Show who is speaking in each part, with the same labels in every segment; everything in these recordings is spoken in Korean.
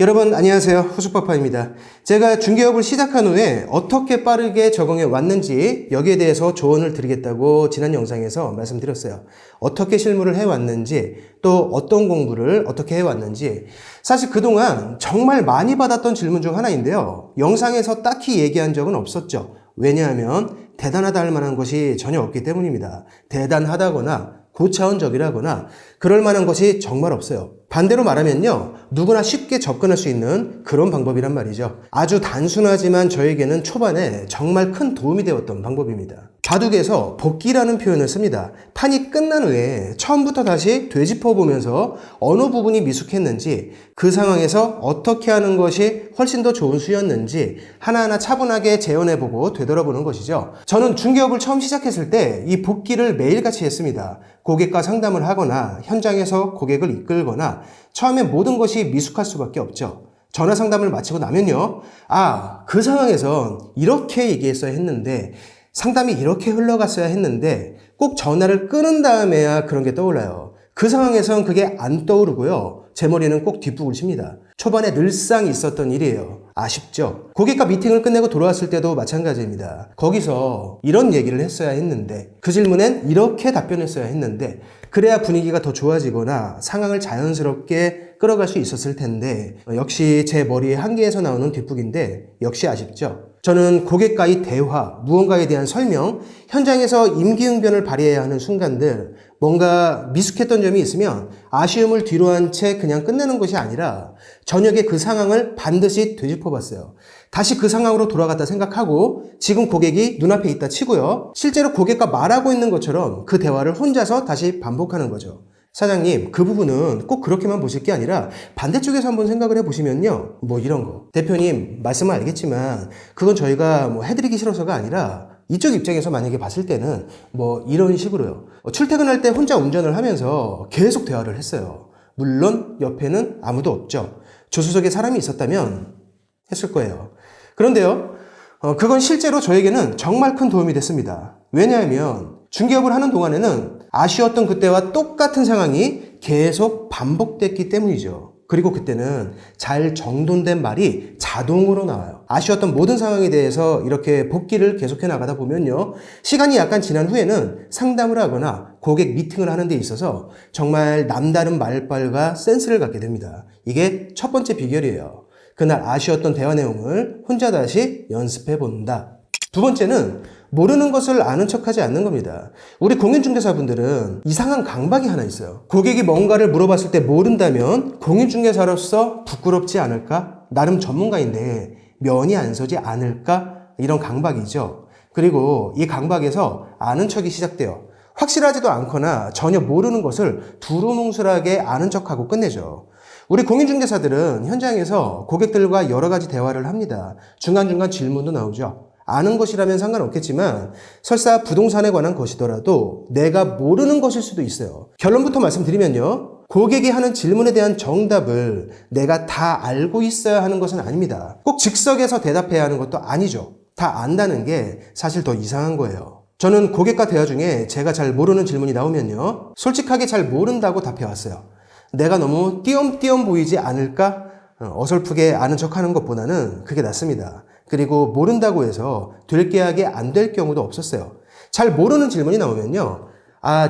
Speaker 1: 여러분 안녕하세요. 후숙파파입니다. 제가 중개업을 시작한 후에 어떻게 빠르게 적응해 왔는지 여기에 대해서 조언을 드리겠다고 지난 영상에서 말씀드렸어요. 어떻게 실무를 해왔는지 또 어떤 공부를 어떻게 해왔는지 사실 그동안 정말 많이 받았던 질문 중 하나인데요. 영상에서 딱히 얘기한 적은 없었죠. 왜냐하면 대단하다 할 만한 것이 전혀 없기 때문입니다. 대단하다거나 고차원적이라거나 그럴 만한 것이 정말 없어요. 반대로 말하면요, 누구나 쉽게 접근할 수 있는 그런 방법이란 말이죠. 아주 단순하지만 저에게는 초반에 정말 큰 도움이 되었던 방법입니다. 바둑에서 복기라는 표현을 씁니다. 판이 끝난 후에 처음부터 다시 되짚어보면서 어느 부분이 미숙했는지, 그 상황에서 어떻게 하는 것이 훨씬 더 좋은 수였는지 하나하나 차분하게 재현해보고 되돌아보는 것이죠. 저는 중개업을 처음 시작했을 때 이 복기를 매일같이 했습니다. 고객과 상담을 하거나 현장에서 고객을 이끌거나 처음에 모든 것이 미숙할 수밖에 없죠. 전화 상담을 마치고 나면요, 그 상황에선 이렇게 얘기했어야 했는데 상담이 이렇게 흘러갔어야 했는데 꼭 전화를 끊은 다음에야 그런 게 떠올라요. 그 상황에선 그게 안 떠오르고요, 제 머리는 꼭 뒷북을 칩니다. 초반에 늘상 있었던 일이에요. 아쉽죠? 고객과 미팅을 끝내고 돌아왔을 때도 마찬가지입니다. 거기서 이런 얘기를 했어야 했는데, 그 질문엔 이렇게 답변했어야 했는데, 그래야 분위기가 더 좋아지거나 상황을 자연스럽게 끌어갈 수 있었을 텐데, 역시 제 머리의 한계에서 나오는 뒷북인데 역시 아쉽죠? 저는 고객과의 대화, 무언가에 대한 설명, 현장에서 임기응변을 발휘해야 하는 순간들, 뭔가 미숙했던 점이 있으면 아쉬움을 뒤로 한 채 그냥 끝내는 것이 아니라 저녁에 그 상황을 반드시 되짚어봤어요. 다시 그 상황으로 돌아갔다 생각하고 지금 고객이 눈앞에 있다 치고요, 실제로 고객과 말하고 있는 것처럼 그 대화를 혼자서 다시 반복하는 거죠. 사장님, 그 부분은 꼭 그렇게만 보실 게 아니라 반대쪽에서 한번 생각을 해보시면요, 뭐 이런 거. 대표님, 말씀은 알겠지만 그건 저희가 뭐 해드리기 싫어서가 아니라 이쪽 입장에서 만약에 봤을 때는 뭐 이런 식으로요. 출퇴근할 때 혼자 운전을 하면서 계속 대화를 했어요. 물론 옆에는 아무도 없죠. 조수석에 사람이 있었다면 했을 거예요. 그런데요, 그건 실제로 저에게는 정말 큰 도움이 됐습니다. 왜냐하면 중개업을 하는 동안에는 아쉬웠던 그때와 똑같은 상황이 계속 반복됐기 때문이죠. 그리고 그때는 잘 정돈된 말이 자동으로 나와요. 아쉬웠던 모든 상황에 대해서 이렇게 복기를 계속해 나가다 보면요, 시간이 약간 지난 후에는 상담을 하거나 고객 미팅을 하는 데 있어서 정말 남다른 말빨과 센스를 갖게 됩니다. 이게 첫 번째 비결이에요. 그날 아쉬웠던 대화 내용을 혼자 다시 연습해 본다. 두 번째는 모르는 것을 아는 척하지 않는 겁니다. 우리 공인중개사분들은 이상한 강박이 하나 있어요. 고객이 뭔가를 물어봤을 때 모른다면 공인중개사로서 부끄럽지 않을까? 나름 전문가인데 면이 안 서지 않을까? 이런 강박이죠. 그리고 이 강박에서 아는 척이 시작돼요. 확실하지도 않거나 전혀 모르는 것을 두루뭉술하게 아는 척하고 끝내죠. 우리 공인중개사들은 현장에서 고객들과 여러 가지 대화를 합니다. 중간중간 질문도 나오죠. 아는 것이라면 상관없겠지만 설사 부동산에 관한 것이더라도 내가 모르는 것일 수도 있어요. 결론부터 말씀드리면요, 고객이 하는 질문에 대한 정답을 내가 다 알고 있어야 하는 것은 아닙니다. 꼭 즉석에서 대답해야 하는 것도 아니죠. 다 안다는 게 사실 더 이상한 거예요. 저는 고객과 대화 중에 제가 잘 모르는 질문이 나오면요, 솔직하게 잘 모른다고 답해왔어요. 내가 너무 띄엄띄엄 보이지 않을까? 어설프게 아는 척하는 것보다는 그게 낫습니다. 그리고 모른다고 해서 될 계약이 안 될 경우도 없었어요. 잘 모르는 질문이 나오면요,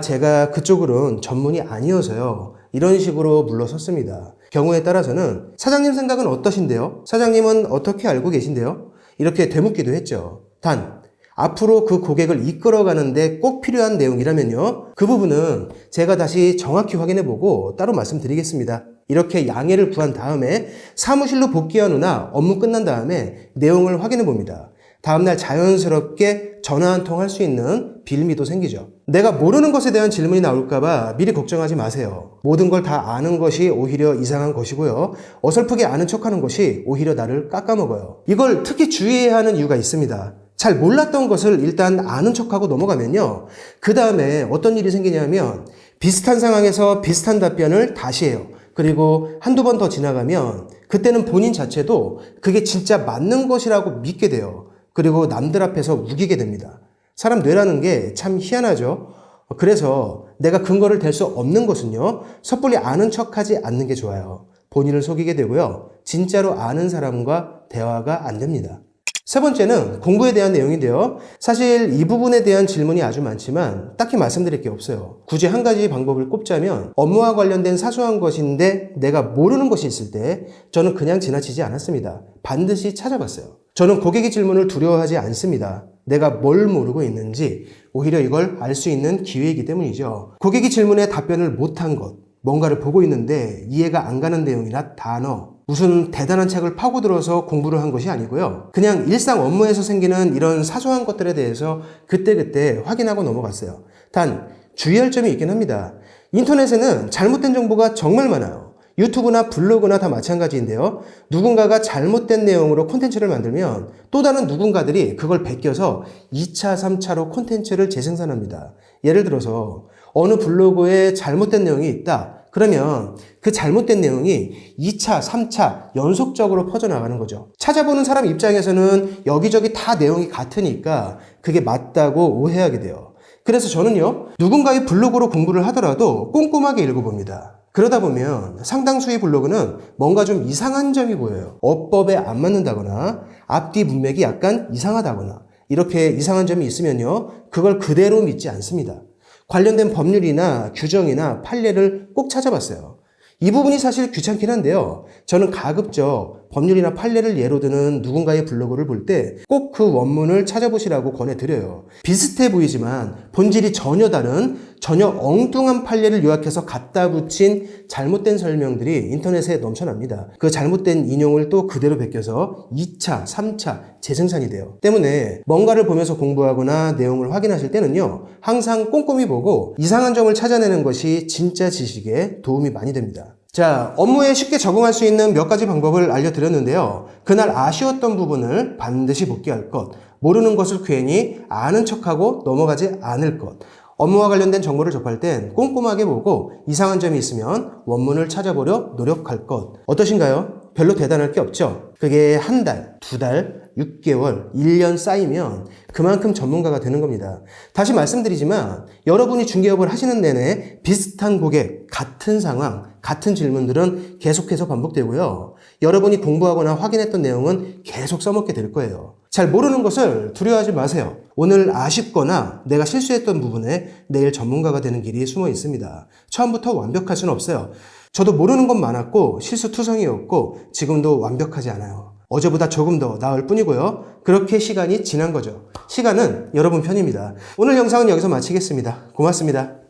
Speaker 1: 제가 그쪽으로는 전문이 아니어서요, 이런 식으로 물러섰습니다. 경우에 따라서는 사장님 생각은 어떠신데요? 사장님은 어떻게 알고 계신데요? 이렇게 되묻기도 했죠. 단 앞으로 그 고객을 이끌어가는데 꼭 필요한 내용이라면요, 그 부분은 제가 다시 정확히 확인해보고 따로 말씀드리겠습니다. 이렇게 양해를 구한 다음에 사무실로 복귀한 후나 업무 끝난 다음에 내용을 확인해 봅니다. 다음날 자연스럽게 전화 한 통 할 수 있는 빌미도 생기죠. 내가 모르는 것에 대한 질문이 나올까봐 미리 걱정하지 마세요. 모든 걸 다 아는 것이 오히려 이상한 것이고요, 어설프게 아는 척하는 것이 오히려 나를 깎아먹어요. 이걸 특히 주의해야 하는 이유가 있습니다. 잘 몰랐던 것을 일단 아는 척하고 넘어가면요, 그 다음에 어떤 일이 생기냐면 비슷한 상황에서 비슷한 답변을 다시 해요. 그리고 한두 번 더 지나가면 그때는 본인 자체도 그게 진짜 맞는 것이라고 믿게 돼요. 그리고 남들 앞에서 우기게 됩니다. 사람 뇌라는 게 참 희한하죠. 그래서 내가 근거를 댈 수 없는 것은요, 섣불리 아는 척하지 않는 게 좋아요. 본인을 속이게 되고요. 진짜로 아는 사람과 대화가 안 됩니다. 세 번째는 공부에 대한 내용인데요. 사실 이 부분에 대한 질문이 아주 많지만 딱히 말씀드릴 게 없어요. 굳이 한 가지 방법을 꼽자면 업무와 관련된 사소한 것인데 내가 모르는 것이 있을 때 저는 그냥 지나치지 않았습니다. 반드시 찾아봤어요. 저는 고객의 질문을 두려워하지 않습니다. 내가 뭘 모르고 있는지 오히려 이걸 알 수 있는 기회이기 때문이죠. 고객이 질문에 답변을 못한 것, 뭔가를 보고 있는데 이해가 안 가는 내용이나 단어, 무슨 대단한 책을 파고들어서 공부를 한 것이 아니고요. 그냥 일상 업무에서 생기는 이런 사소한 것들에 대해서 그때그때 확인하고 넘어갔어요. 단 주의할 점이 있긴 합니다. 인터넷에는 잘못된 정보가 정말 많아요. 유튜브나 블로그나 다 마찬가지인데요. 누군가가 잘못된 내용으로 콘텐츠를 만들면 또 다른 누군가들이 그걸 베껴서 2차, 3차로 콘텐츠를 재생산합니다. 예를 들어서 어느 블로그에 잘못된 내용이 있다. 그러면 그 잘못된 내용이 2차, 3차 연속적으로 퍼져나가는 거죠. 찾아보는 사람 입장에서는 여기저기 다 내용이 같으니까 그게 맞다고 오해하게 돼요. 그래서 저는요, 누군가의 블로그로 공부를 하더라도 꼼꼼하게 읽어봅니다. 그러다 보면 상당수의 블로그는 뭔가 좀 이상한 점이 보여요. 어법에 안 맞는다거나 앞뒤 문맥이 약간 이상하다거나 이렇게 이상한 점이 있으면요, 그걸 그대로 믿지 않습니다. 관련된 법률이나 규정이나 판례를 꼭 찾아봤어요. 이 부분이 사실 귀찮긴 한데요. 저는 가급적 법률이나 판례를 예로 드는 누군가의 블로그를 볼 때 꼭 그 원문을 찾아보시라고 권해드려요. 비슷해 보이지만 본질이 전혀 다른, 전혀 엉뚱한 판례를 요약해서 갖다 붙인 잘못된 설명들이 인터넷에 넘쳐납니다. 그 잘못된 인용을 또 그대로 베껴서 2차, 3차 재생산이 돼요. 때문에 뭔가를 보면서 공부하거나 내용을 확인하실 때는요, 항상 꼼꼼히 보고 이상한 점을 찾아내는 것이 진짜 지식에 도움이 많이 됩니다. 자, 업무에 쉽게 적응할 수 있는 몇 가지 방법을 알려드렸는데요. 그날 아쉬웠던 부분을 반드시 복귀할 것, 모르는 것을 괜히 아는 척하고 넘어가지 않을 것, 업무와 관련된 정보를 접할 땐 꼼꼼하게 보고 이상한 점이 있으면 원문을 찾아보려 노력할 것. 어떠신가요? 별로 대단할 게 없죠? 그게 한 달, 두 달, 6개월, 1년 쌓이면 그만큼 전문가가 되는 겁니다. 다시 말씀드리지만 여러분이 중개업을 하시는 내내 비슷한 고객, 같은 상황, 같은 질문들은 계속해서 반복되고요. 여러분이 공부하거나 확인했던 내용은 계속 써먹게 될 거예요. 잘 모르는 것을 두려워하지 마세요. 오늘 아쉽거나 내가 실수했던 부분에 내일 전문가가 되는 길이 숨어 있습니다. 처음부터 완벽할 수는 없어요. 저도 모르는 건 많았고 실수투성이었고 지금도 완벽하지 않아요. 어제보다 조금 더 나을 뿐이고요. 그렇게 시간이 지난 거죠. 시간은 여러분 편입니다. 오늘 영상은 여기서 마치겠습니다. 고맙습니다.